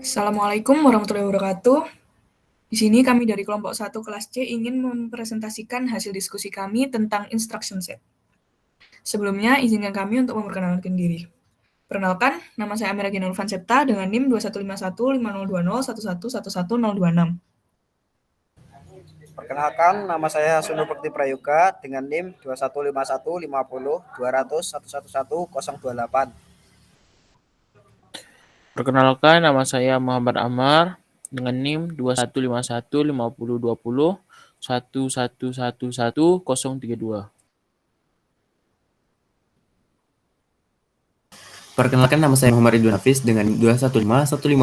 Assalamualaikum warahmatullahi wabarakatuh. Di sini kami dari kelompok 1 kelas C ingin mempresentasikan hasil diskusi kami tentang instruction set. Sebelumnya, izinkan kami untuk memperkenalkan diri. Perkenalkan, nama saya Amira Gina Nurfansepta dengan NIM 2151502011111026. Perkenalkan, nama saya Sunu Bekti Prayoga dengan NIM 2151502011111028. Perkenalkan, nama saya Muhammad Amar dengan NIM 2151502011111032. Perkenalkan, nama saya Muhammad Ridwan Hafiz dengan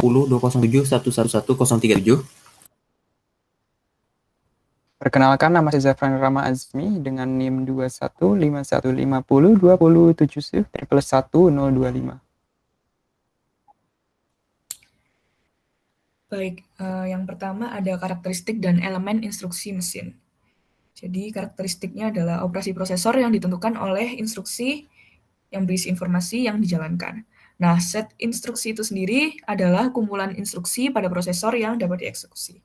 2151502071111037. Perkenalkan, nama saya Zafran Rama Azmi dengan NIM 2151502077+1025. Baik, yang pertama ada karakteristik dan elemen instruksi mesin. Jadi karakteristiknya adalah operasi prosesor yang ditentukan oleh instruksi yang berisi informasi yang dijalankan. Nah, set instruksi itu sendiri adalah kumpulan instruksi pada prosesor yang dapat dieksekusi.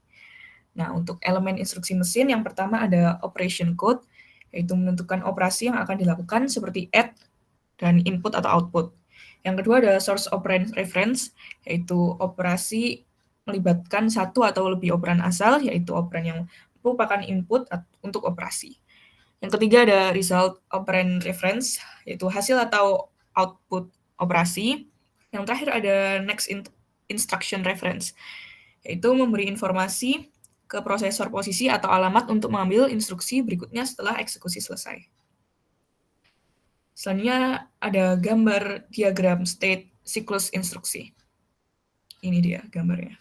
Nah, untuk elemen instruksi mesin yang pertama ada operation code, yaitu menentukan operasi yang akan dilakukan seperti add dan input atau output. Yang kedua ada source operand reference, yaitu operasi melibatkan satu atau lebih operan asal, yaitu operan yang merupakan input untuk operasi. Yang ketiga ada result operand reference, yaitu hasil atau output operasi. Yang terakhir ada next instruction reference, yaitu memberi informasi ke prosesor posisi atau alamat untuk mengambil instruksi berikutnya setelah eksekusi selesai. Selanjutnya ada gambar diagram state siklus instruksi. Ini dia gambarnya.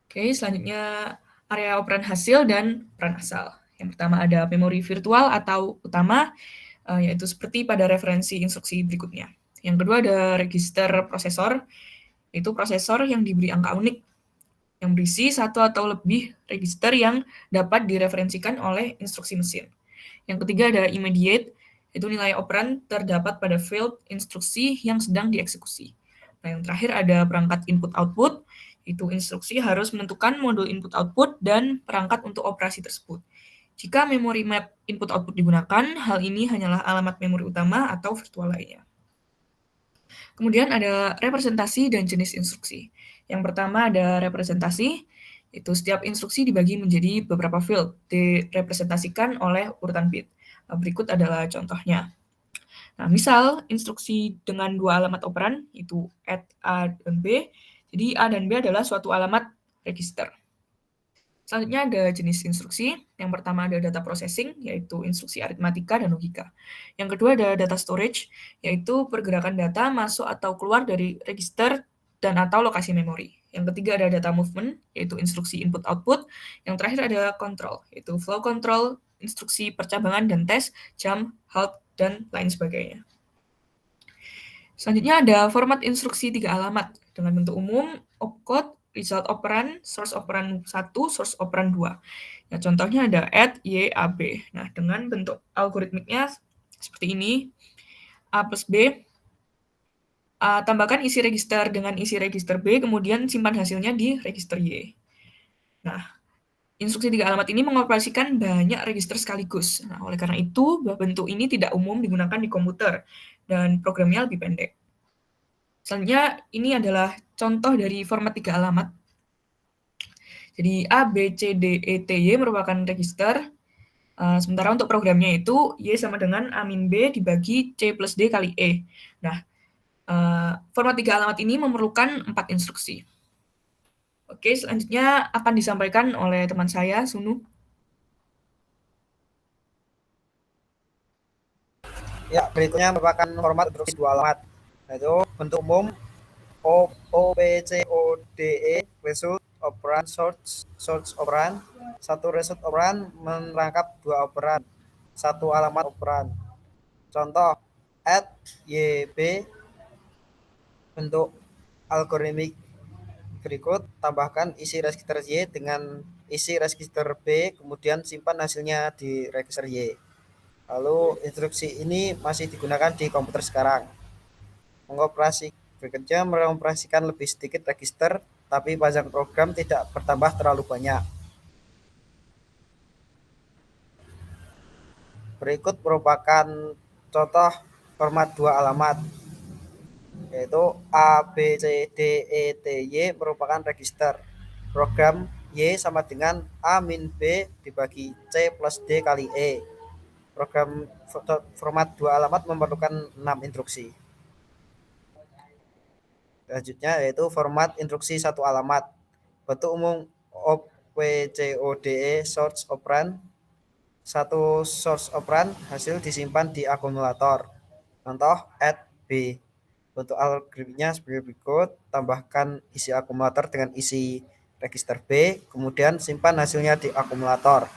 Oke, selanjutnya area operan hasil dan peran asal. Yang pertama ada memori virtual atau utama, yaitu seperti pada referensi instruksi berikutnya. Yang kedua ada register prosesor, yaitu prosesor yang diberi angka unik, yang berisi satu atau lebih register yang dapat direferensikan oleh instruksi mesin. Yang ketiga ada immediate, yaitu nilai operan terdapat pada field instruksi yang sedang dieksekusi. Nah, yang terakhir ada perangkat input-output, itu instruksi harus menentukan modul input-output dan perangkat untuk operasi tersebut. Jika memori map input-output digunakan, hal ini hanyalah alamat memori utama atau virtual lainnya. Kemudian ada representasi dan jenis instruksi. Yang pertama ada representasi, itu setiap instruksi dibagi menjadi beberapa field, direpresentasikan oleh urutan bit. Berikut adalah contohnya. Nah, misal instruksi dengan dua alamat operan, itu add A dan B, jadi A dan B adalah suatu alamat register. Selanjutnya ada jenis instruksi. Yang pertama ada data processing, yaitu instruksi aritmatika dan logika. Yang kedua ada data storage, yaitu pergerakan data masuk atau keluar dari register dan atau lokasi memori. Yang ketiga ada data movement, yaitu instruksi input-output. Yang terakhir ada control, yaitu flow control, instruksi percabangan dan tes, jump, halt, dan lain sebagainya. Selanjutnya ada format instruksi 3 alamat dengan bentuk umum, opcode, result operan, source operan 1, source operan 2. Nah, contohnya ada add, y, a, b. Nah, dengan bentuk algoritmiknya seperti ini, a plus b, tambahkan isi register dengan isi register b, kemudian simpan hasilnya di register y. Nah, instruksi 3 alamat ini mengoperasikan banyak register sekaligus. Nah, oleh karena itu, bentuk ini tidak umum digunakan di komputer, dan programnya lebih pendek. Selanjutnya, ini adalah contoh dari format 3 alamat. Jadi A, B, C, D, E, T, Y merupakan register. Sementara untuk programnya itu, Y sama dengan A min B dibagi C plus D kali E. Nah, format 3 alamat ini memerlukan 4 instruksi. Oke, selanjutnya akan disampaikan oleh teman saya, Sunu. Ya, berikutnya merupakan format instruksi dua alamat, yaitu bentuk umum O, P, C, O, D, E, result operan, source operan, satu result operan merangkap dua operan, satu alamat operan. Contoh, add Y, B, bentuk algoritmik berikut, tambahkan isi register Y dengan isi register B, kemudian simpan hasilnya di register Y. Lalu instruksi ini masih digunakan di komputer sekarang. Bekerja mengoperasikan lebih sedikit register, tapi panjang program tidak bertambah terlalu banyak. Berikut merupakan contoh format dua alamat, yaitu A, B, C, D, E, T, Y merupakan register. Program Y sama dengan A min B dibagi C plus D kali E. Program format dua alamat memerlukan 6 instruksi. Selanjutnya yaitu format instruksi satu alamat. Bentuk umum OPCODE source operand. Satu source operand hasil disimpan di akumulator. Contoh add B. Bentuk algoritmnya sebagai berikut. Tambahkan isi akumulator dengan isi register B, kemudian simpan hasilnya di akumulator.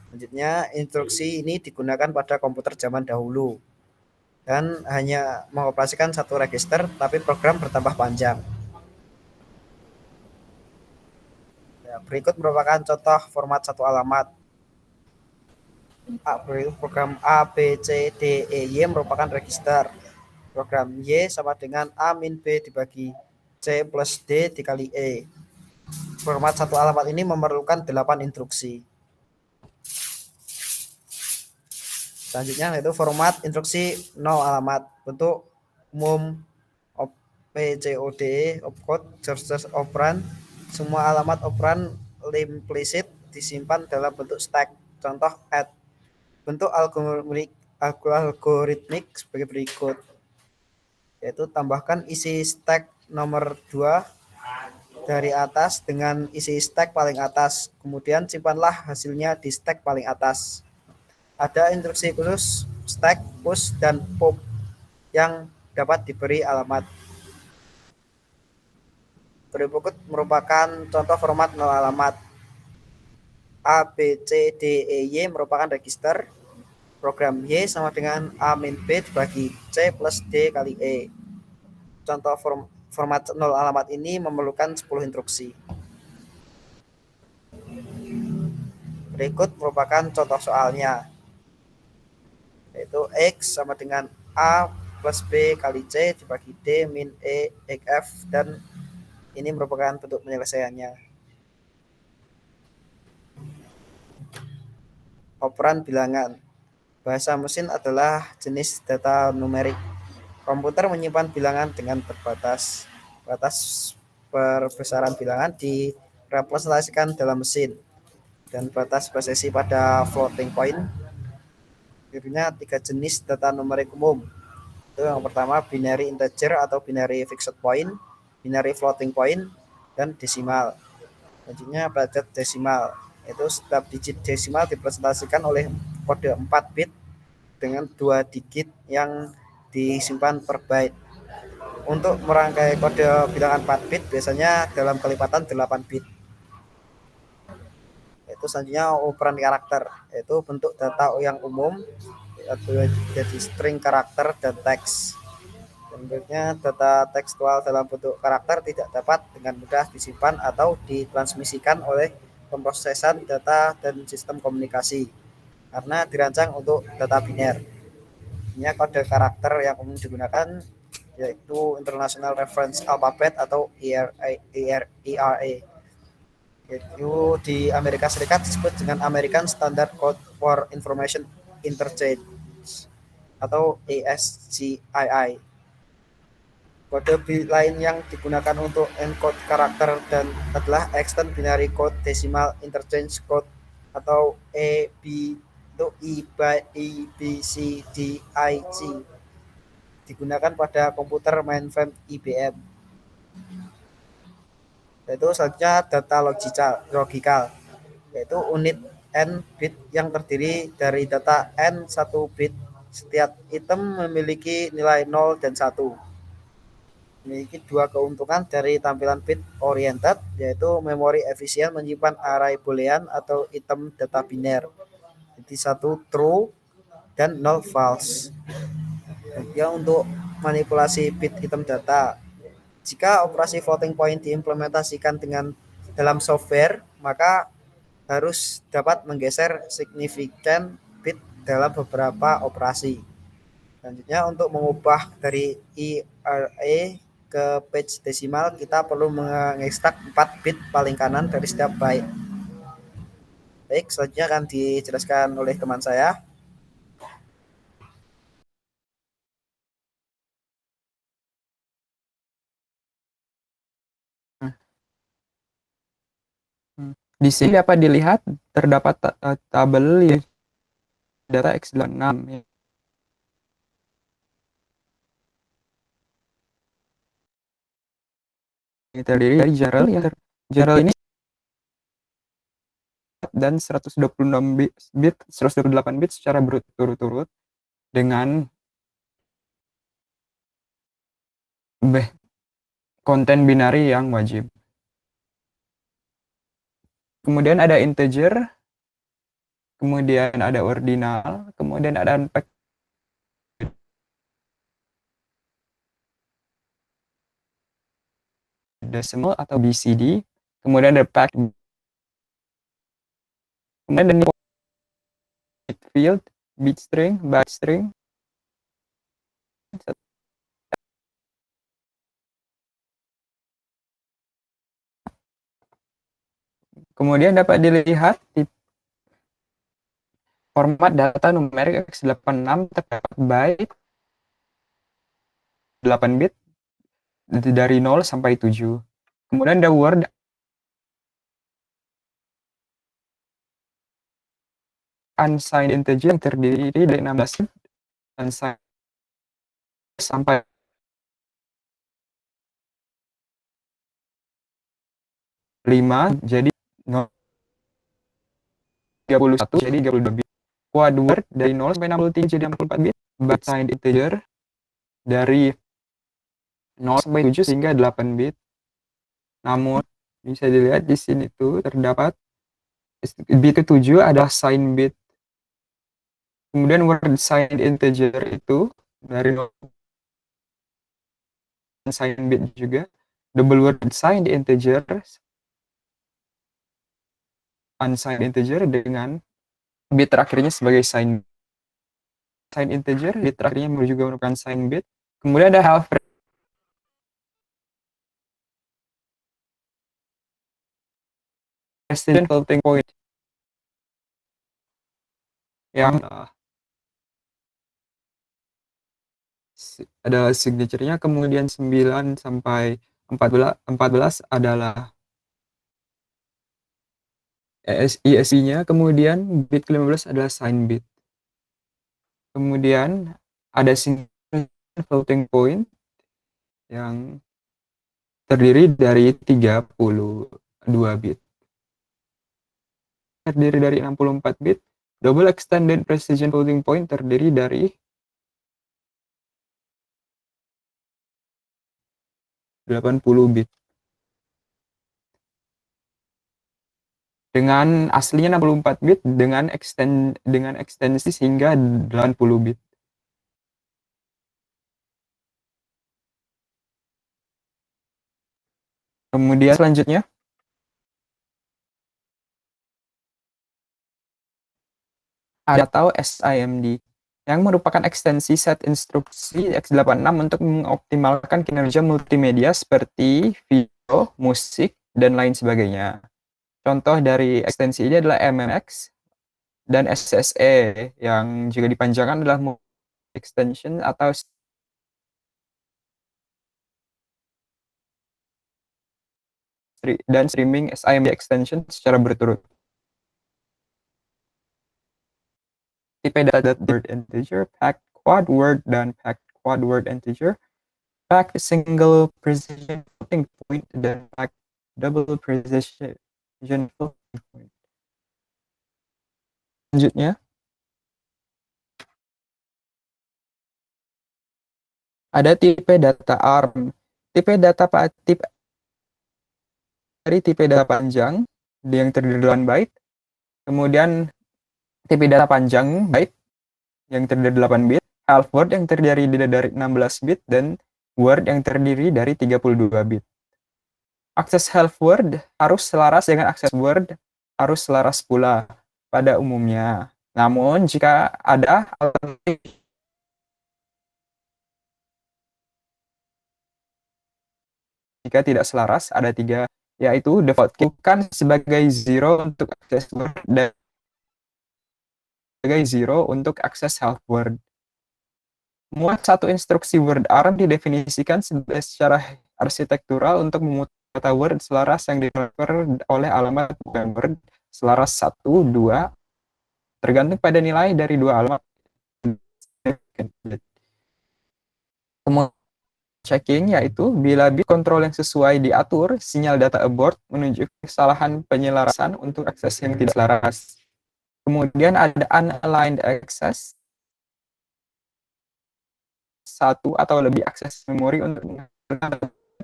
Selanjutnya instruksi ini digunakan pada komputer zaman dahulu dan hanya mengoperasikan satu register, tapi program bertambah panjang. Ya, berikut merupakan contoh format satu alamat. Program A, B, C, D, E, Y merupakan register. Program Y sama dengan A min B dibagi C plus D dikali E. Format satu alamat ini memerlukan 8 instruksi. Selanjutnya yaitu format instruksi 0 alamat. Bentuk umum OPCODE opcode source operand. Semua alamat operand implicit disimpan dalam bentuk stack. Contoh add. Bentuk algoritmik sebagai berikut, yaitu tambahkan isi stack nomor 2 dari atas dengan isi stack paling atas, kemudian simpanlah hasilnya di stack paling atas. Ada instruksi khusus stack, push, dan pop yang dapat diberi alamat. Berikut merupakan contoh format 0 alamat. A, B, C, D, E, Y merupakan register. Program Y sama dengan A min B dibagi C plus D kali E. Contoh format 0 alamat ini memerlukan 10 instruksi. Berikut merupakan contoh soalnya, yaitu X sama dengan A plus B kali C dibagi D min E F, dan ini merupakan bentuk penyelesaiannya. Operan bilangan. Bahasa mesin adalah jenis data numerik. Komputer menyimpan bilangan dengan batas perbesaran bilangan direpresentasikan dalam mesin, dan batas presisi pada floating point. Akhirnya 3 jenis data numerik umum. Itu yang pertama binary integer atau binary fixed point, binary floating point, dan desimal. Selanjutnya bracket desimal. Itu setiap digit desimal dipresentasikan oleh kode 4 bit dengan 2 digit yang disimpan per byte. Untuk merangkai kode bilangan 4 bit biasanya dalam kelipatan 8 bit. Itu selanjutnya operan karakter, yaitu bentuk data yang umum, yaitu jadi string, karakter, dan teks. Berikutnya data tekstual dalam bentuk karakter tidak dapat dengan mudah disimpan atau ditransmisikan oleh pemrosesan data dan sistem komunikasi karena dirancang untuk data biner. Ini kode karakter yang umum digunakan yaitu International Reference Alphabet atau ERA. Yaitu di Amerika Serikat disebut dengan American Standard Code for Information Interchange atau ASCII. Kode lain yang digunakan untuk encode karakter dan adalah Extended Binary Code Decimal Interchange Code atau EB untuk EBCDIC, digunakan pada komputer mainframe IBM. Yaitu selanjutnya data logikal, yaitu unit n bit yang terdiri dari data n 1 bit. Setiap item memiliki nilai 0 dan 1. Memiliki 2 keuntungan dari tampilan bit oriented, yaitu memori efisien menyimpan array boolean atau item data biner. Jadi 1 true dan 0 false. Ya, untuk manipulasi bit item data. Jika operasi floating point diimplementasikan dalam software, maka harus dapat menggeser signifikan bit dalam beberapa operasi. Selanjutnya untuk mengubah dari IRA ke page desimal kita perlu mengekstrak 4 bit paling kanan dari setiap byte. Baik, selanjutnya akan dijelaskan oleh teman saya. Di sini dapat dilihat terdapat tabel data X86 yang terdiri dari general ini dan 126 bit 128 bit secara berturut-turut dengan konten binari yang wajib. Kemudian ada integer, kemudian ada ordinal, kemudian ada unpacked decimal atau BCD, kemudian ada packed, kemudian ada bit field, bit string, byte string. Kemudian dapat dilihat di format data numerik x86 terdapat byte 8 bit dari 0 sampai 7. Kemudian ada word unsigned integer yang terdiri dari 16 bit unsigned sampai 5 jadi 31 jadi 32 bit. Quad word dari 0 sampai 63 jadi 64 bit. Byte signed integer dari 0 sampai 7 sehingga 8 bit. Namun bisa dilihat di sini tuh terdapat bit ke-7 adalah sign bit. Kemudian word signed integer itu dari 0 sign bit juga. Double word signed integer unsigned integer dengan bit terakhirnya sebagai sign integer, bit terakhirnya juga merupakan sign bit. Kemudian ada half precision floating point yang ada signature-nya, kemudian 9 sampai 14 adalah ESI-nya, kemudian bit ke-15 adalah sign bit. Kemudian ada floating point yang terdiri dari 32 bit. Terdiri dari 64 bit. Double extended precision floating point terdiri dari 80 bit. Dengan aslinya 64 bit dengan ekstensi hingga 80 bit. Kemudian selanjutnya ada atau SIMD yang merupakan ekstensi set instruksi x86 untuk mengoptimalkan kinerja multimedia seperti video, musik, dan lain sebagainya. Contoh dari ekstensi ini adalah MMX dan SSE yang juga dipanjangkan adalah extension atau dan streaming SIMD extension secara berturut. Tipe data word integer, packed quad word, dan packed quad word integer, packed single precision floating point, dan packed double precision floating point. Selanjutnya ada tipe data ARM. Tipe data panjang yang terdiri dari 8 byte. Kemudian tipe data panjang byte yang terdiri dari 8 bit, half word yang terdiri dari 16 bit, dan word yang terdiri dari 32 bit. Akses half word harus selaras dengan akses word, harus selaras pula pada umumnya. Namun jika ada alternatif jika tidak selaras, ada 3, yaitu default key bukan sebagai 0 untuk akses word dan sebagai 0 untuk akses half word. Muat satu instruksi word arm didefinisikan secara arsitektural untuk memutar kata word selaras yang direfer oleh alamat bukan word selaras 1, 2, tergantung pada nilai dari dua alamat. Kemudian checking yaitu bila bit control yang sesuai diatur, sinyal data abort menunjukkan kesalahan penyelarasan untuk akses yang tidak selaras. Kemudian ada unaligned access, satu atau lebih akses memori untuk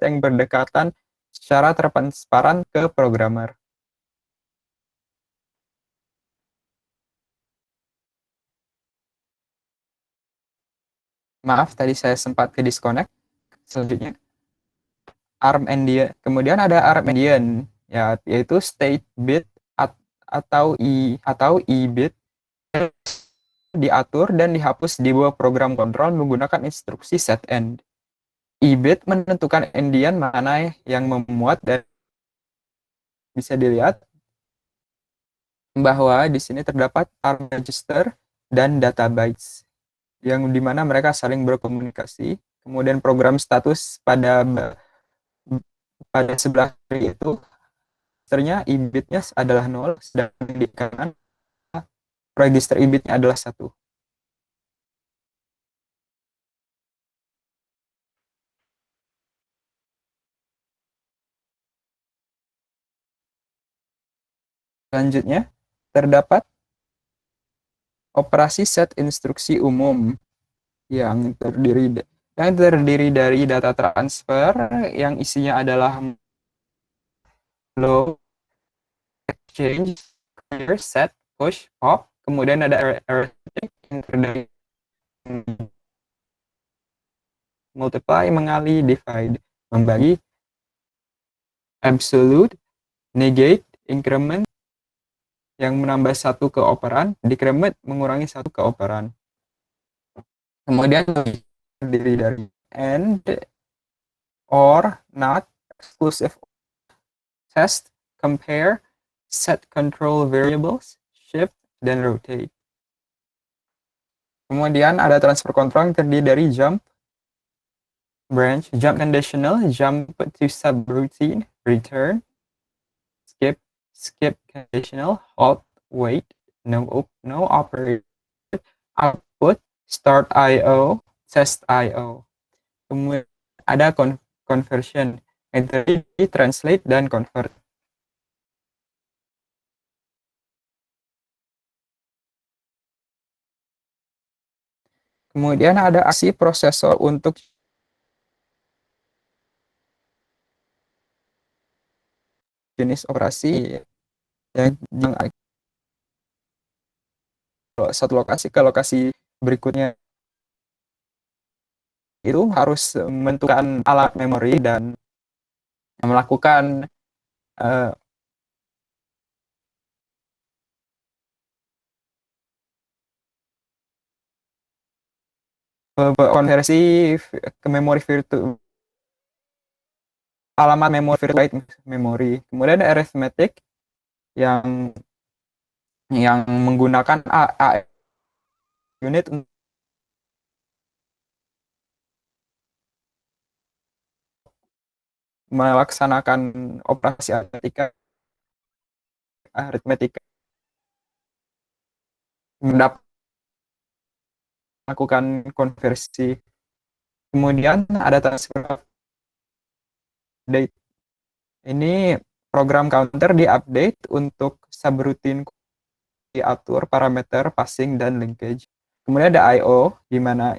yang berdekatan secara transparan ke programmer. Maaf, tadi saya sempat ke disconnect. Selanjutnya, ARM endian. Kemudian ada ARM endian, ya, yaitu state bit atau I bit diatur dan dihapus di bawah program kontrol menggunakan instruksi setEnd. I-bit menentukan endian mana yang memuat dan bisa dilihat bahwa di sini terdapat ARM register dan data bytes yang dimana mereka saling berkomunikasi. Kemudian program status pada sebelah kiri itu registernya I-bitnya adalah 0, sedangkan di kanan register I-bitnya adalah 1. Selanjutnya, terdapat operasi set instruksi umum yang terdiri dari data transfer yang isinya adalah load, exchange, clear, set, push, pop, kemudian ada arithmetic yang terdiri multiply, mengali, divide, membagi, absolute, negate, increment yang menambah satu ke operan, decrement mengurangi satu ke operan. Kemudian terdiri dari and, or, not, exclusive, test, compare, set control variables, shift, dan rotate. Kemudian ada transfer control yang terdiri dari jump, branch, jump conditional, jump to subroutine, return, skip, skip conditional, halt, wait, no operator, output, start IO, test IO. Kemudian ada conversion yang terdiri dari translate dan convert. Kemudian ada aksi prosesor untuk jenis operasi yang satu lokasi ke lokasi berikutnya itu harus menentukan alat memori dan melakukan konversi ke memori virtual, alamat memori virtual memori. Kemudian ada arithmetic yang menggunakan unit melaksanakan operasi aritmetika melakukan konversi. Kemudian ada transfer update. Ini program counter di-update untuk subroutine diatur parameter passing dan linkage. Kemudian ada I/O di mana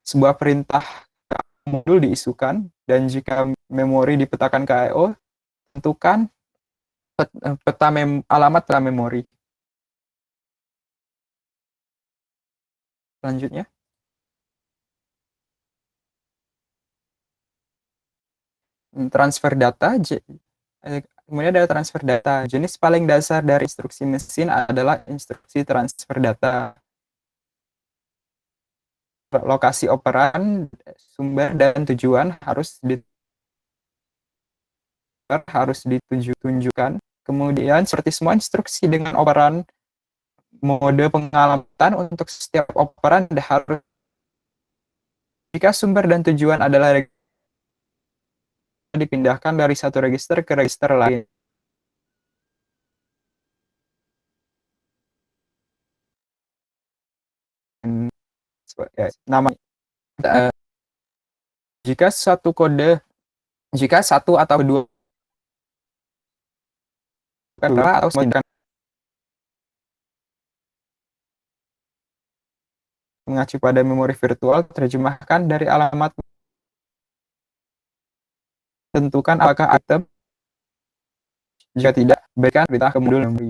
sebuah perintah modul diisukan dan jika memori dipetakan ke I/O, tentukan alamat peta memori. Selanjutnya, transfer data Kemudian ada transfer data. Jenis paling dasar dari instruksi mesin adalah instruksi transfer data. Lokasi operan, sumber, dan tujuan harus ditunjukkan. Kemudian seperti semua instruksi dengan operan, mode pengamatan untuk setiap operan harus jika sumber dan tujuan adalah dipindahkan dari satu register ke register lain. Nama jika satu atau dua atau mengacu pada memori virtual, terjemahkan dari alamat, tentukan apakah item, jika tidak, berikan perintah ke modul memori.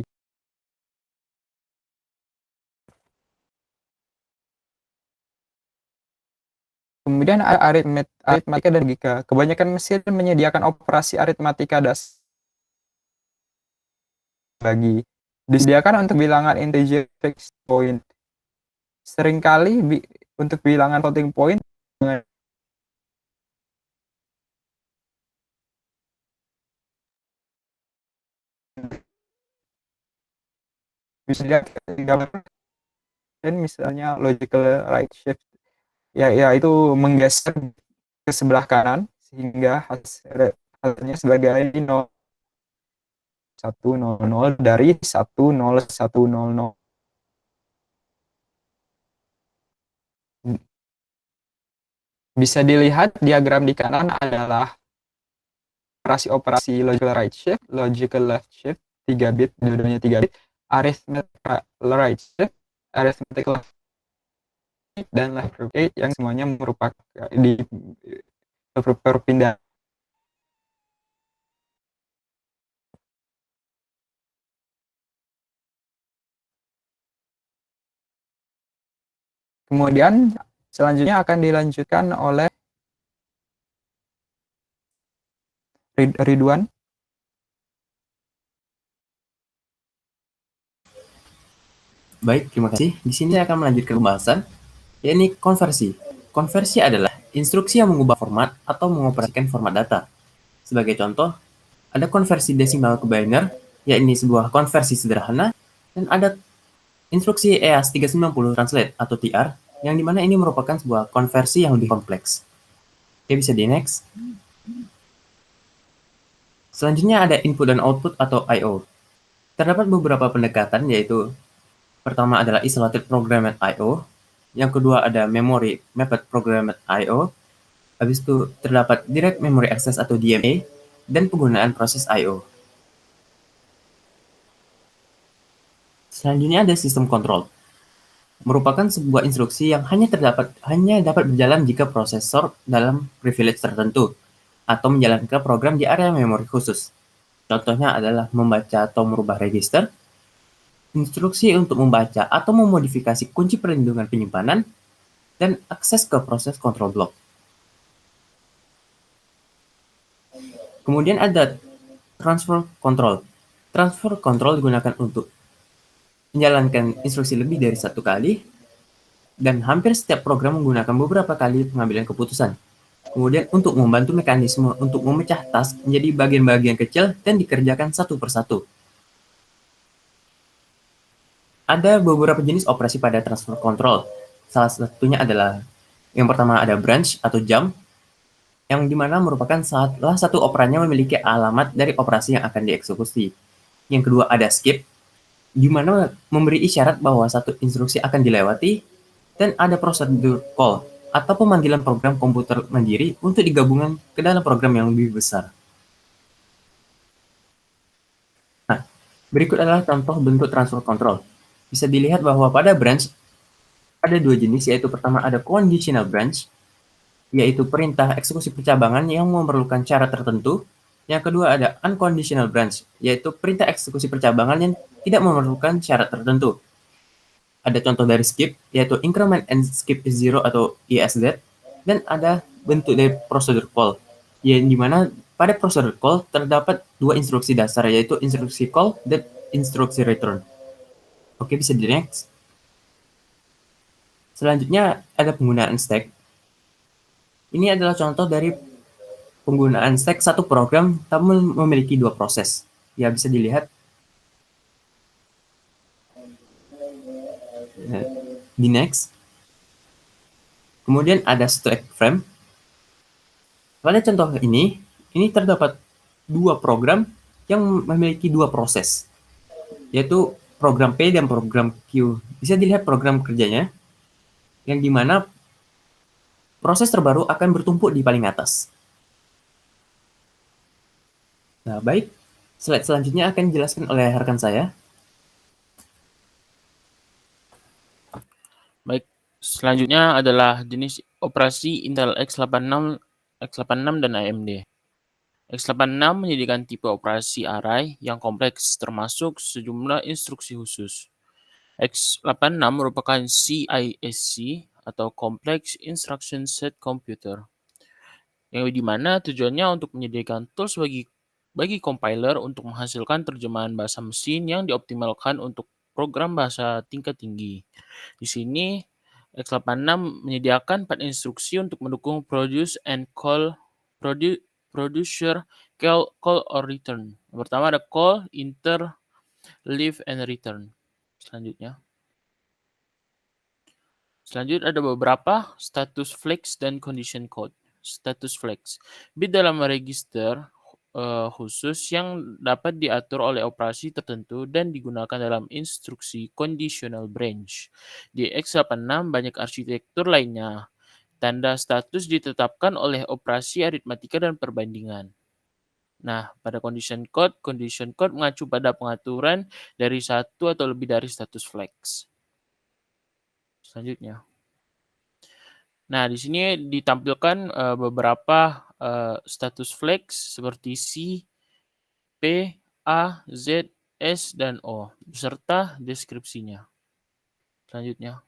Kemudian ada aritmatika dan logika. Kebanyakan mesin menyediakan operasi aritmatika dasar disediakan untuk bilangan integer fixed point. Seringkali untuk bilangan floating point bisa digambarkan dan misalnya logical right shift yaitu menggeser ke sebelah kanan sehingga hasilnya sebagai 100 dari 10100. Bisa dilihat diagram di kanan adalah operasi logical right shift, logical left shift 3 bit, dua-duanya 3 bit, arithmetic right shift, arithmetic left dan left rotate yang semuanya merupakan di perpindahan. Kemudian selanjutnya akan dilanjutkan oleh Ridwan. Baik, terima kasih. Di sini saya akan melanjutkan pembahasan, yakni konversi. Konversi adalah instruksi yang mengubah format atau mengoperasikan format data. Sebagai contoh, ada konversi desimal ke binary, yakni sebuah konversi sederhana, dan ada instruksi EAS390 Translate atau TR, yang dimana ini merupakan sebuah konversi yang lebih kompleks. Oke, bisa di next. Selanjutnya ada input dan output atau I/O. Terdapat beberapa pendekatan, yaitu pertama adalah isolated programmed I/O, yang kedua ada memory mapped programmed I/O, habis itu terdapat direct memory access atau DMA, dan penggunaan proses I/O. Selanjutnya ada sistem control. Merupakan sebuah instruksi yang hanya dapat berjalan jika prosesor dalam privilege tertentu atau menjalankan program di area memori khusus. Contohnya adalah membaca atau merubah register, instruksi untuk membaca atau memodifikasi kunci perlindungan penyimpanan, dan akses ke proses control block. Kemudian ada transfer control. Transfer control digunakan untuk menjalankan instruksi lebih dari satu kali, dan hampir setiap program menggunakan beberapa kali pengambilan keputusan. Kemudian untuk membantu mekanisme untuk memecah task menjadi bagian-bagian kecil dan dikerjakan satu persatu. Ada beberapa jenis operasi pada transfer control. Salah satunya adalah yang pertama ada branch atau jump, yang dimana merupakan salah satu operannya memiliki alamat dari operasi yang akan dieksekusi. Yang kedua ada skip, di mana memberi isyarat bahwa satu instruksi akan dilewati, dan ada prosedur call atau pemanggilan program komputer mandiri untuk digabungkan ke dalam program yang lebih besar. Nah, berikut adalah contoh bentuk transfer control. Bisa dilihat bahwa pada branch ada dua jenis, yaitu pertama ada conditional branch, yaitu perintah eksekusi percabangan yang memerlukan syarat tertentu. Yang kedua ada unconditional branch, yaitu perintah eksekusi percabangan yang tidak memerlukan syarat tertentu. Ada contoh dari skip, yaitu increment and skip is zero atau ISZ, dan ada bentuk dari prosedur call, yang dimana Pada prosedur call terdapat dua instruksi dasar, yaitu instruksi call dan instruksi return. Oke, bisa di next. Selanjutnya ada penggunaan stack. Ini adalah contoh dari penggunaan stack satu program namun memiliki dua proses. Ya, bisa dilihat. Di next. Kemudian ada stack frame. Pada contoh ini terdapat dua program yang memiliki dua proses, yaitu program P dan program Q. Bisa dilihat program kerjanya, yang dimana proses terbaru akan bertumpuk di paling atas. Nah, baik. Slide selanjutnya akan dijelaskan oleh rekan saya. Baik, selanjutnya adalah jenis operasi Intel x86, x86 dan AMD. x86 menyediakan tipe operasi array yang kompleks termasuk sejumlah instruksi khusus. x86 merupakan CISC atau Complex Instruction Set Computer, yang dimana tujuannya untuk menyediakan tools bagi compiler untuk menghasilkan terjemahan bahasa mesin yang dioptimalkan untuk program bahasa tingkat tinggi. Di sini x86 menyediakan 4 instruksi untuk mendukung produce and call, producer, call or return. Yang pertama ada call, enter, leave, and return. Selanjutnya ada beberapa status flags dan condition code. Status flags, bit dalam register khusus yang dapat diatur oleh operasi tertentu dan digunakan dalam instruksi conditional branch. Di x86 banyak arsitektur lainnya. Tanda status ditetapkan oleh operasi aritmatika dan perbandingan. Nah, pada condition code mengacu pada pengaturan dari satu atau lebih dari status flags. Selanjutnya. Nah, di sini ditampilkan beberapa status flags seperti C, P, A, Z, S, dan O, beserta deskripsinya. Selanjutnya.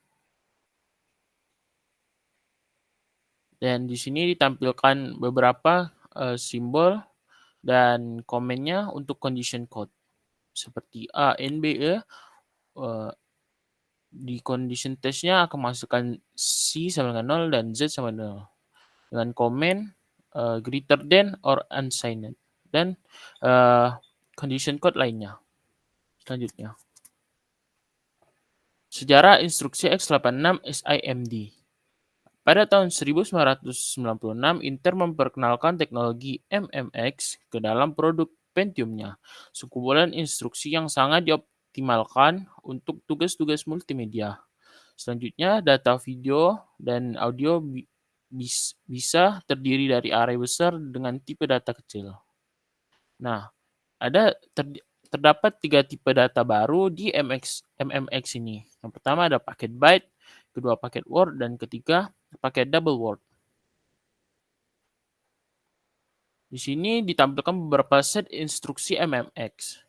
Dan di sini ditampilkan beberapa simbol dan komennya untuk condition code. Seperti A, N, B, E. Di condition testnya akan menghasilkan C sama dengan 0 dan Z sama dengan 0. Dengan komen greater than or unsigned. Dan condition code lainnya. Selanjutnya. Sejarah instruksi x86 SIMD. Pada tahun 1996, Intel memperkenalkan teknologi MMX ke dalam produk Pentium-nya, sekumpulan instruksi yang sangat dioptimalkan untuk tugas-tugas multimedia. Selanjutnya, data video dan audio bisa terdiri dari array besar dengan tipe data kecil. Nah, terdapat 3 tipe data baru di MMX ini. Yang pertama ada paket byte, kedua paket word, dan ketiga pakai double word. Di sini ditampilkan beberapa set instruksi MMX.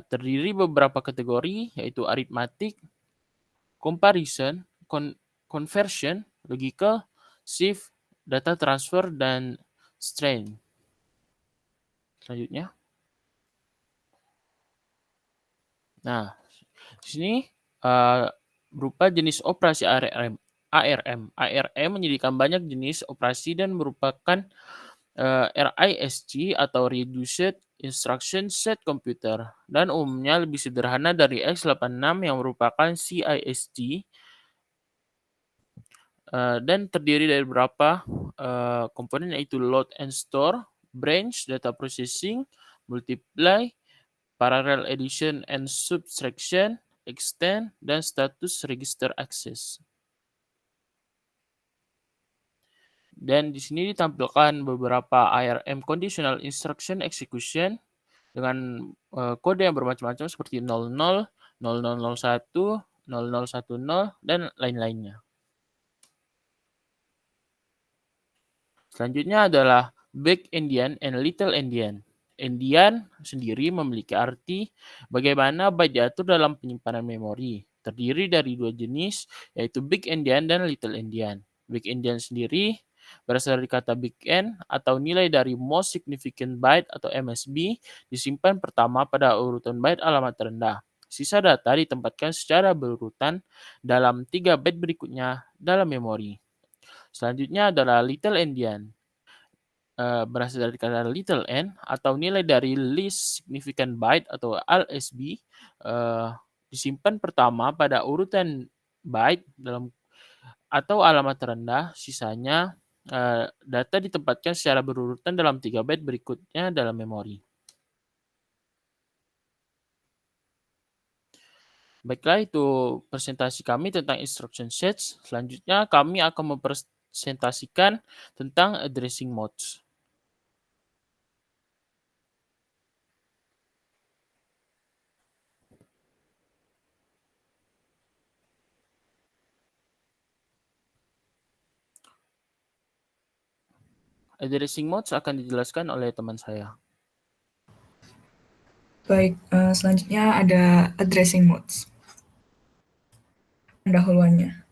Terdiri beberapa kategori, yaitu arithmetic, comparison, conversion, logical, shift, data transfer, dan string. Selanjutnya. Nah, di sini berupa jenis operasi ARM. ARM menyediakan banyak jenis operasi dan merupakan RISC atau Reduced Instruction Set Computer dan umumnya lebih sederhana dari x86 yang merupakan CISC dan terdiri dari beberapa komponen, yaitu load and store, branch, data processing, multiply, parallel addition and subtraction, extend, dan status register access. Dan di sini ditampilkan beberapa ARM Conditional Instruction Execution dengan kode yang bermacam-macam seperti 00, 0001, 0010, dan lain-lainnya. Selanjutnya adalah Big Endian and Little Endian. Endian sendiri memiliki arti bagaimana byte diatur dalam penyimpanan memori. Terdiri dari dua jenis, yaitu Big Endian dan Little Endian. Big Endian sendiri berasal dari kata big N atau nilai dari most significant byte atau MSB disimpan pertama pada urutan byte alamat terendah. Sisa data ditempatkan secara berurutan dalam 3 byte berikutnya dalam memori. Selanjutnya adalah little endian. Berasal dari kata little n atau nilai dari least significant byte atau LSB disimpan pertama pada urutan byte dalam atau alamat terendah, sisanya data ditempatkan secara berurutan dalam 3 byte berikutnya dalam memori. Baiklah, itu presentasi kami tentang instruction sets. Selanjutnya kami akan mempresentasikan tentang addressing modes. Addressing modes akan dijelaskan oleh teman saya. Baik, selanjutnya ada addressing modes. Pendahuluannya.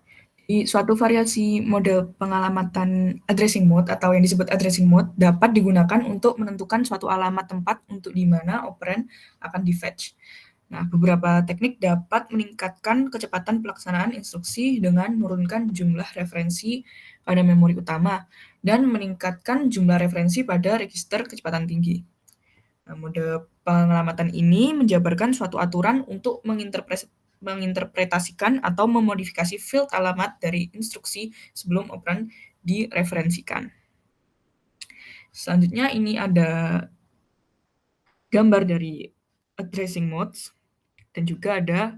Di suatu variasi model pengalamatan addressing mode atau yang disebut addressing mode dapat digunakan untuk menentukan suatu alamat tempat untuk di mana operan akan di-fetch. Nah, beberapa teknik dapat meningkatkan kecepatan pelaksanaan instruksi dengan menurunkan jumlah referensi pada memori utama dan meningkatkan jumlah referensi pada register kecepatan tinggi. Nah, mode pengalamatan ini menjabarkan suatu aturan untuk menginterpretasikan atau memodifikasi field alamat dari instruksi sebelum operan direferensikan. Selanjutnya ini ada gambar dari addressing modes dan juga ada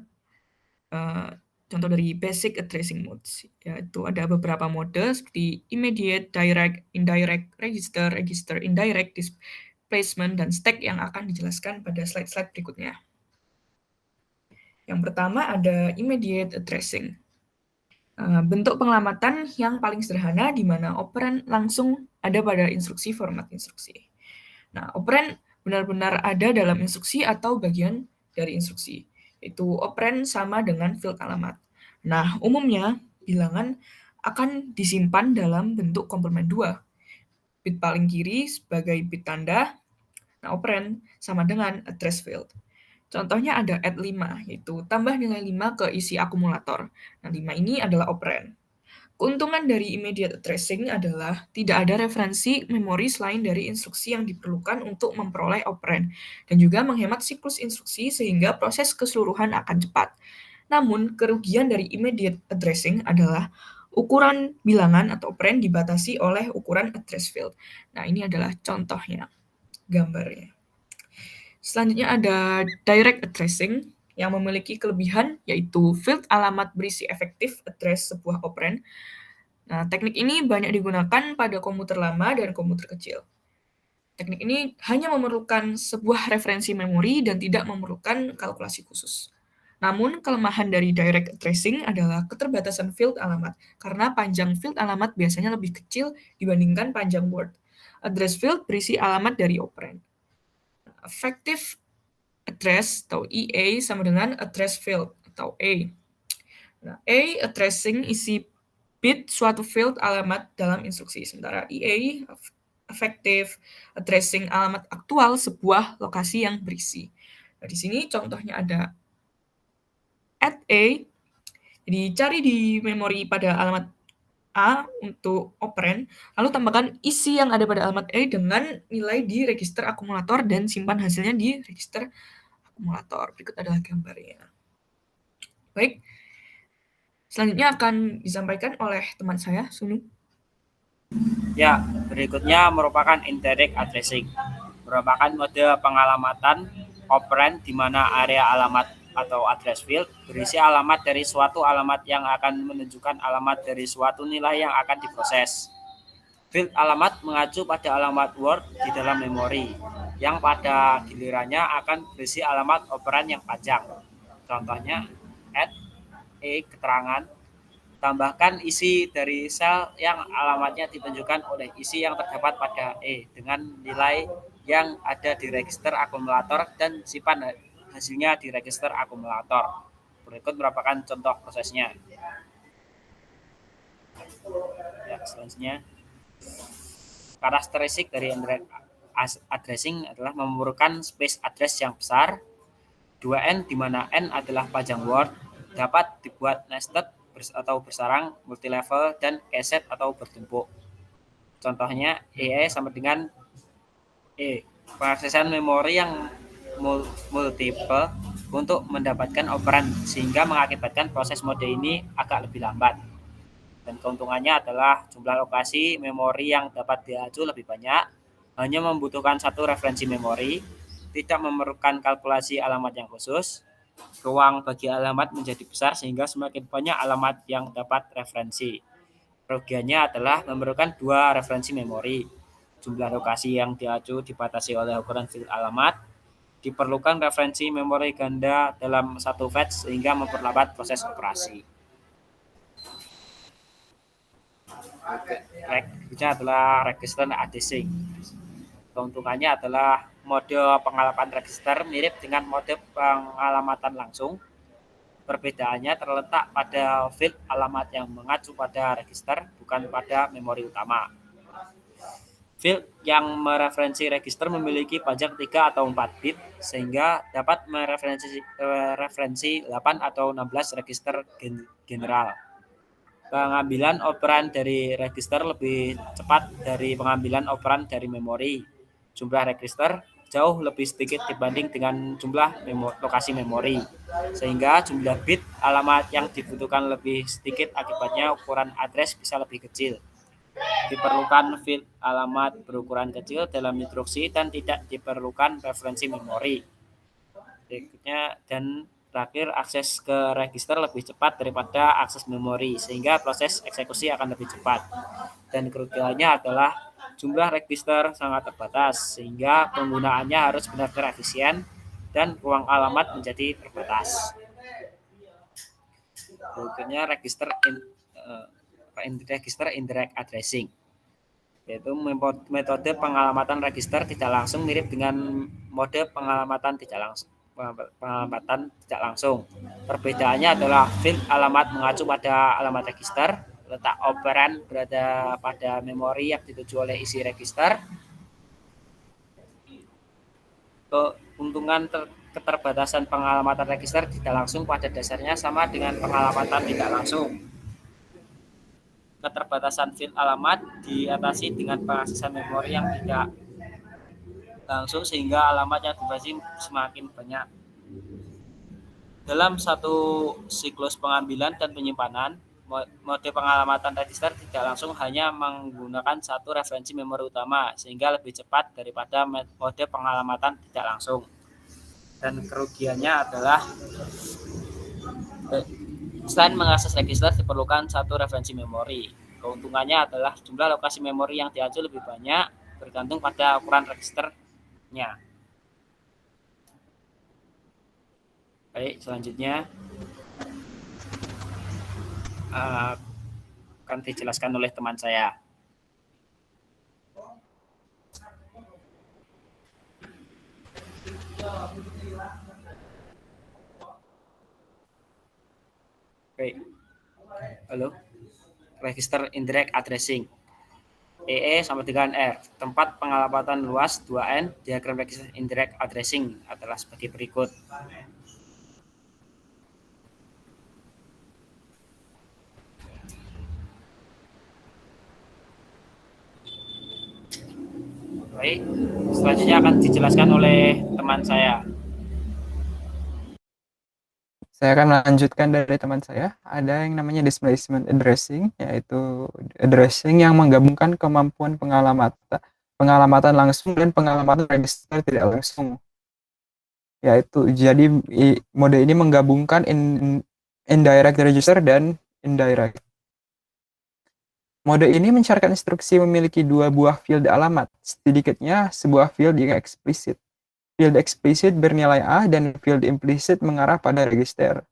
contoh dari basic addressing modes, yaitu ada beberapa mode seperti immediate, direct, indirect, register, register indirect, displacement, dan stack yang akan dijelaskan pada slide-slide berikutnya. Yang pertama ada immediate addressing. Bentuk pengelamatan yang paling sederhana di mana operan langsung ada pada instruksi format instruksi. Nah, operan benar-benar ada dalam instruksi atau bagian dari instruksi, yaitu operan sama dengan field alamat. Nah, umumnya bilangan akan disimpan dalam bentuk komplement 2. Bit paling kiri sebagai bit tanda, nah operan sama dengan address field. Contohnya ada add 5, yaitu tambah nilai 5 ke isi akumulator. Nah, 5 ini adalah operan. Keuntungan dari immediate addressing adalah tidak ada referensi memori selain dari instruksi yang diperlukan untuk memperoleh operan, dan juga menghemat siklus instruksi sehingga proses keseluruhan akan cepat. Namun, kerugian dari immediate addressing adalah ukuran bilangan atau operan dibatasi oleh ukuran address field. Nah, ini adalah contohnya, gambarnya. Selanjutnya ada direct addressing yang memiliki kelebihan yaitu field alamat berisi efektif address sebuah operan. Nah, teknik ini banyak digunakan pada komputer lama dan komputer kecil. Teknik ini hanya memerlukan sebuah referensi memori dan tidak memerlukan kalkulasi khusus. Namun, kelemahan dari direct addressing adalah keterbatasan field alamat, karena panjang field alamat biasanya lebih kecil dibandingkan panjang word. Address field berisi alamat dari operan. Effective address atau EA sama dengan address field atau A. Nah, A addressing isi bit suatu field alamat dalam instruksi, sementara EA effective addressing alamat aktual sebuah lokasi yang berisi. Nah, di sini contohnya ada add A, jadi cari di memori pada alamat A untuk operan, lalu tambahkan isi yang ada pada alamat A dengan nilai di register akumulator dan simpan hasilnya di register akumulator. Berikut adalah gambarnya. Baik, selanjutnya akan disampaikan oleh teman saya, Sunu. Ya, berikutnya merupakan indirect addressing. Merupakan mode pengalamatan operan di mana area alamat atau address field berisi alamat dari suatu alamat yang akan menunjukkan alamat dari suatu nilai yang akan diproses. Field alamat mengacu pada alamat word di dalam memori, yang pada gilirannya akan berisi alamat operan yang panjang. Contohnya, add keterangan, tambahkan isi dari sel yang alamatnya ditunjukkan oleh isi yang terdapat pada dengan nilai yang ada di register akumulator dan simpan hasilnya di register akumulator. Berikut merupakan contoh prosesnya. Ya, selanjutnya. Karakteristik dari indirect addressing adalah memerlukan space address yang besar, 2N di mana N adalah panjang word, dapat dibuat nested atau bersarang, multilevel, dan cached atau bertumpuk. Contohnya EE sama dengan pengaksesan memori yang multiple untuk mendapatkan operan sehingga mengakibatkan proses mode ini agak lebih lambat. Dan keuntungannya adalah jumlah lokasi memori yang dapat diacu lebih banyak, hanya membutuhkan satu referensi memori, tidak memerlukan kalkulasi alamat yang khusus, ruang bagi alamat menjadi besar sehingga semakin banyak alamat yang dapat referensi. Kerugiannya adalah memerlukan dua referensi memori. Jumlah lokasi yang diacu dibatasi oleh ukuran field alamat. Diperlukan referensi memori ganda dalam satu fetch sehingga memperlambat proses operasi. Berikutnya adalah register addressing. Keuntungannya adalah mode pengalamatan register mirip dengan mode pengalamatan langsung. Perbedaannya terletak pada field alamat yang mengacu pada register, bukan pada memori utama. Field yang mereferensi register memiliki panjang 3 atau 4 bit, sehingga dapat mereferensi 8 atau 16 register general. Pengambilan operan dari register lebih cepat dari pengambilan operan dari memori. Jumlah register jauh lebih sedikit dibanding dengan jumlah lokasi memori, sehingga jumlah bit alamat yang dibutuhkan lebih sedikit, akibatnya ukuran address bisa lebih kecil. Diperlukan field alamat berukuran kecil dalam instruksi dan tidak diperlukan referensi memori. Berikutnya dan terakhir, akses ke register lebih cepat daripada akses memori, sehingga proses eksekusi akan lebih cepat. Dan kerugiannya adalah jumlah register sangat terbatas, sehingga penggunaannya harus benar-benar efisien dan ruang alamat menjadi terbatas. Berikutnya register indirect addressing, yaitu metode pengalamatan register tidak langsung mirip dengan mode pengalamatan tidak langsung. Perbedaannya adalah field alamat mengacu pada alamat register, letak operan berada pada memori yang dituju oleh isi register. Keuntungan keterbatasan pengalamatan register tidak langsung pada dasarnya sama dengan pengalamatan tidak langsung. Keterbatasan field alamat diatasi dengan pengaksesan memori yang tidak langsung sehingga alamat yang dibatasi semakin banyak. Dalam satu siklus pengambilan dan penyimpanan, mode pengalamatan register tidak langsung hanya menggunakan satu referensi memori utama, sehingga lebih cepat daripada mode pengalamatan tidak langsung. Dan kerugiannya adalah selain mengakses register diperlukan satu referensi memori. Keuntungannya adalah jumlah lokasi memori yang diacu lebih banyak bergantung pada ukuran registernya. Baik, selanjutnya akan dijelaskan oleh teman saya. Baik, halo. Register indirect addressing. EE sama dengan R. Tempat pengalamatan luas 2N. Diagram register indirect addressing adalah sebagai berikut. Baik, selanjutnya akan dijelaskan oleh teman saya. Saya akan melanjutkan dari teman saya. Ada yang namanya displacement addressing, yaitu addressing yang menggabungkan kemampuan pengalamatan langsung dan pengalamatan register tidak langsung. Yaitu jadi mode ini menggabungkan indirect register dan indirect. Mode ini mensyaratkan instruksi memiliki dua buah field alamat, sedikitnya sebuah field yang eksplisit. Field eksplisit bernilai A dan field implisit mengarah pada register.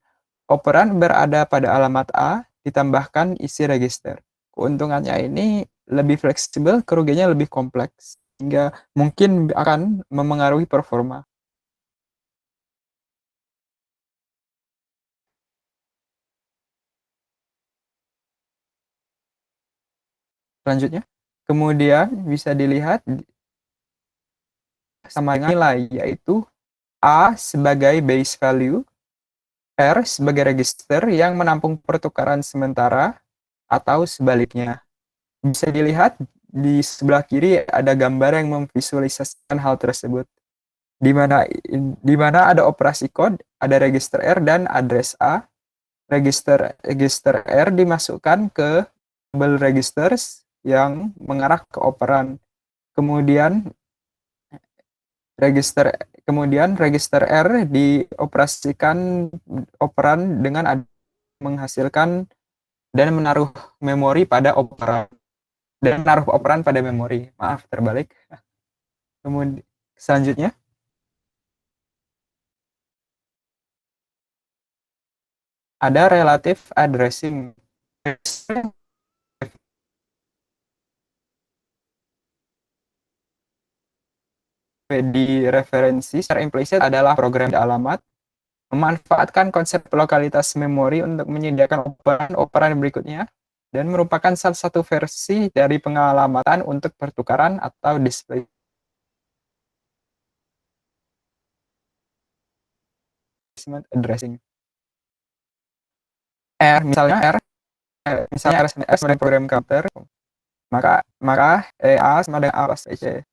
Operan berada pada alamat A, ditambahkan isi register. Keuntungannya ini lebih fleksibel, kerugiannya lebih kompleks, hingga mungkin akan memengaruhi performa. Selanjutnya. Kemudian bisa dilihat sama dengan nilai, yaitu A sebagai base value, R sebagai register yang menampung pertukaran sementara, atau sebaliknya. Bisa dilihat di sebelah kiri ada gambar yang memvisualisasikan hal tersebut, di mana ada operasi kode, ada register R dan address A. Register R dimasukkan ke label registers yang mengarah ke operan. Kemudian register R dioperasikan operan dengan menghasilkan dan menaruh memori pada operan memori. Maaf, terbalik. Kemudian selanjutnya ada relative addressing. Di referensi secara implisit adalah program alamat, memanfaatkan konsep lokalitas memori untuk menyediakan operan berikutnya, dan merupakan salah satu versi dari pengalamatan untuk pertukaran atau display addressing. Misalnya R sebagai program counter, maka A sama dengan A plus C.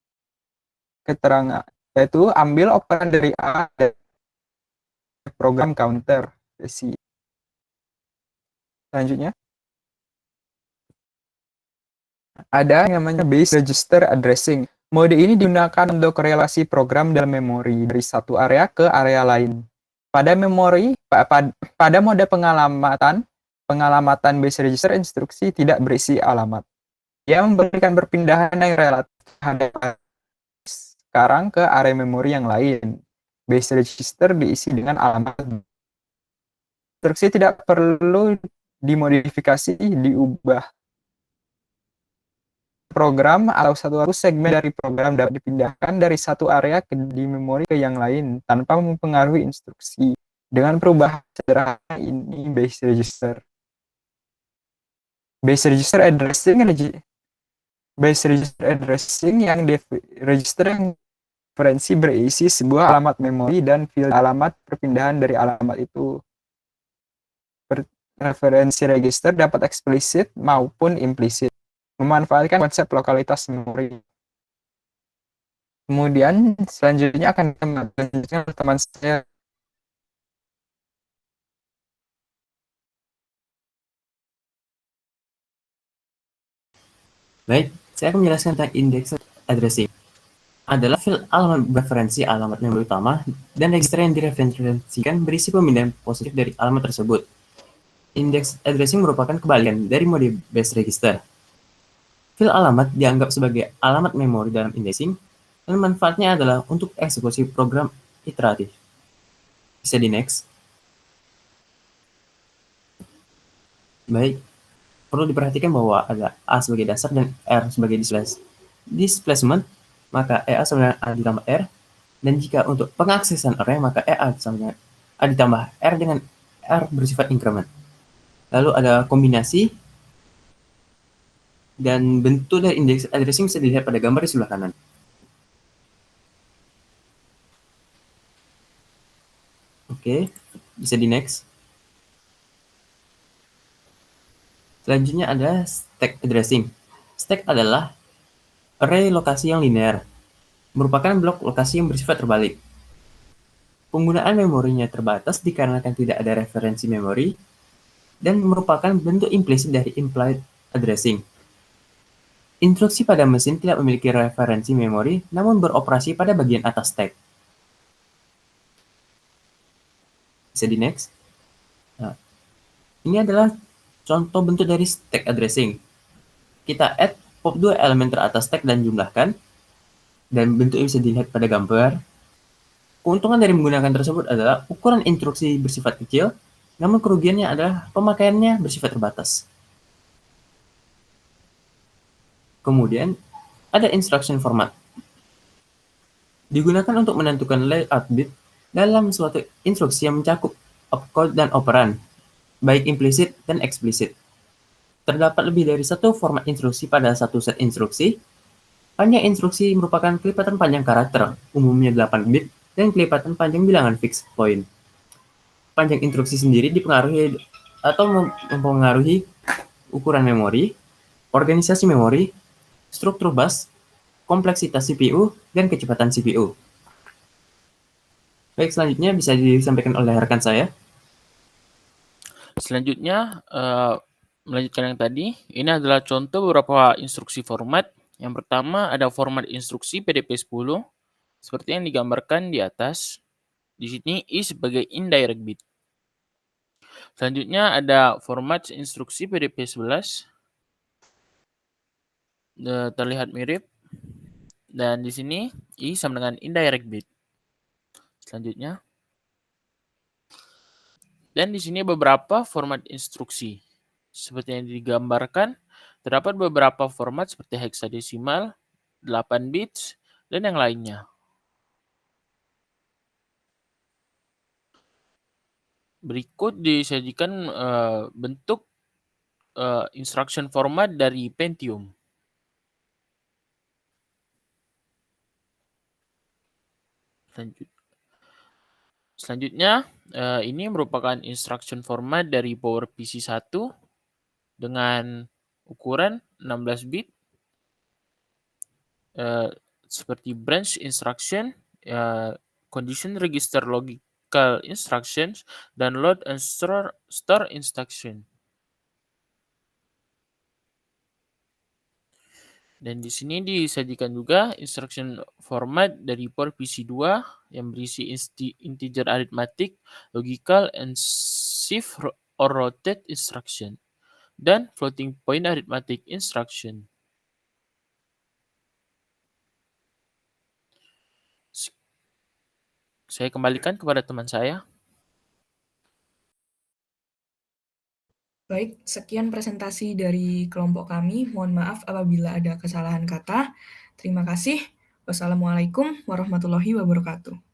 Keterangan yaitu ambil operan dari A dari program counter C. Selanjutnya ada yang namanya base register addressing. Mode ini digunakan untuk relasi program dalam memori dari satu area ke area lain. Pada mode pengalamatan base register instruksi tidak berisi alamat. Ia memberikan perpindahan yang relatif sekarang ke area memori yang lain. Base register diisi dengan alamat. Instruksi tidak perlu dimodifikasi, diubah. Program atau satu segmen dari program dapat dipindahkan dari satu area di memori ke yang lain tanpa mempengaruhi instruksi. Dengan perubahan sederhana ini base register. Base register addressing yang register yang referensi berisi sebuah alamat memori dan field alamat perpindahan dari alamat itu. Referensi register dapat eksplisit maupun implisit, memanfaatkan konsep lokalitas memori. Kemudian selanjutnya akan dilanjutkan oleh teman saya. Baik, saya akan menjelaskan tentang index addressing. Adalah field alamat referensi alamat memori utama dan register yang direferensikan berisi pemindahan positif dari alamat tersebut. Index addressing merupakan kebalikan dari mode base register. Field alamat dianggap sebagai alamat memori dalam indexing, dan manfaatnya adalah untuk eksekusi program iteratif. Bisa di next. Baik, perlu diperhatikan bahwa ada A sebagai dasar dan R sebagai displacement, maka EA sama dengan A ditambah R, dan jika untuk pengaksesan array, maka EA sama dengan A ditambah R dengan R bersifat increment. Lalu ada kombinasi, dan bentuk dari index addressing bisa dilihat pada gambar di sebelah kanan. Oke, bisa di next. Selanjutnya ada stack addressing. Stack adalah array lokasi yang linear, merupakan blok lokasi yang bersifat terbalik. Penggunaan memorinya terbatas dikarenakan tidak ada referensi memori, dan merupakan bentuk implisit dari implied addressing. Instruksi pada mesin tidak memiliki referensi memori, namun beroperasi pada bagian atas stack. Bisa di next. Nah, ini adalah contoh bentuk dari stack addressing. Kita add pop dua elemen teratas stack dan jumlahkan, dan bentuknya bisa dilihat pada gambar. Keuntungan dari menggunakan tersebut adalah ukuran instruksi bersifat kecil, namun kerugiannya adalah pemakaiannya bersifat terbatas. Kemudian, ada instruction format. Digunakan untuk menentukan layout bit dalam suatu instruksi yang mencakup opcode dan operan, baik implisit dan eksplisit. Terdapat lebih dari satu format instruksi pada satu set instruksi. Panjang instruksi merupakan kelipatan panjang karakter, umumnya 8 bit, dan kelipatan panjang bilangan fixed point. Panjang instruksi sendiri dipengaruhi atau mempengaruhi ukuran memori, organisasi memori, struktur bus, kompleksitas CPU, dan kecepatan CPU. Baik, selanjutnya bisa disampaikan oleh rekan saya. Selanjutnya, melanjutkan yang tadi, ini adalah contoh beberapa instruksi format. Yang pertama ada format instruksi PDP-10, seperti yang digambarkan di atas. Di sini I sebagai indirect bit. Selanjutnya ada format instruksi PDP-11, terlihat mirip. Dan di sini I sama dengan indirect bit. Selanjutnya. Dan di sini beberapa format instruksi. Seperti yang digambarkan, terdapat beberapa format seperti hexadesimal, 8 bits, dan yang lainnya. Berikut disajikan bentuk instruction format dari Pentium. Selanjutnya, ini merupakan instruction format dari PowerPC 1 dengan ukuran 16 bit, seperti branch instruction, condition register logical instructions, dan load and store instruction. Dan di sini disajikan juga instruction format dari PowerPC 2 yang berisi integer arithmetic, logical, and shift or rotate instruction, dan floating point arithmetic instruction. Saya kembalikan kepada teman saya. Baik, sekian presentasi dari kelompok kami. Mohon maaf apabila ada kesalahan kata. Terima kasih. Wassalamualaikum warahmatullahi wabarakatuh.